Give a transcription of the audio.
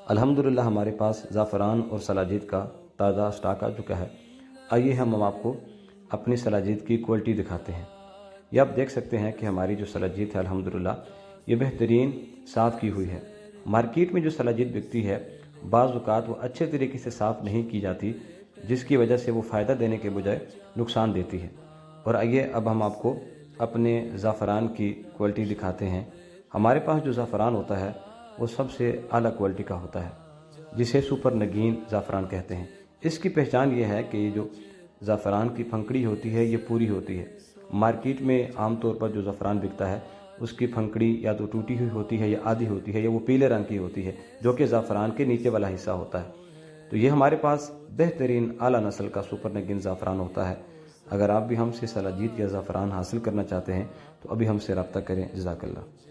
الحمدللہ ہمارے پاس زعفران اور سلاجید کا تازہ سٹاک آ چکا ہے۔ آئیے ہم آپ کو اپنی سلاجید کی کوالٹی دکھاتے ہیں۔ یہ آپ دیکھ سکتے ہیں کہ ہماری جو سلاجید ہے الحمدللہ یہ بہترین صاف کی ہوئی ہے۔ مارکیٹ میں جو سلاجید بکتی ہے بعض اوقات وہ اچھے طریقے سے صاف نہیں کی جاتی، جس کی وجہ سے وہ فائدہ دینے کے بجائے نقصان دیتی ہے۔ اور آئیے اب ہم آپ کو اپنے زعفران کی کوالٹی دکھاتے ہیں۔ ہمارے پاس جو زعفران ہوتا ہے وہ سب سے اعلیٰ کوالٹی کا ہوتا ہے، جسے سپر نگین زعفران کہتے ہیں۔ اس کی پہچان یہ ہے کہ یہ جو زعفران کی پھنکڑی ہوتی ہے یہ پوری ہوتی ہے۔ مارکیٹ میں عام طور پر جو زعفران بکتا ہے اس کی پھنکڑی یا تو ٹوٹی ہوئی ہوتی ہے یا آدھی ہوتی ہے یا وہ پیلے رنگ کی ہوتی ہے، جو کہ زعفران کے نیچے والا حصہ ہوتا ہے۔ تو یہ ہمارے پاس بہترین اعلیٰ نسل کا سپر نگین زعفران ہوتا ہے۔ اگر آپ بھی ہم سے سلاجید یا زعفران حاصل کرنا چاہتے ہیں تو ابھی ہم سے رابطہ کریں۔ جزاک اللہ۔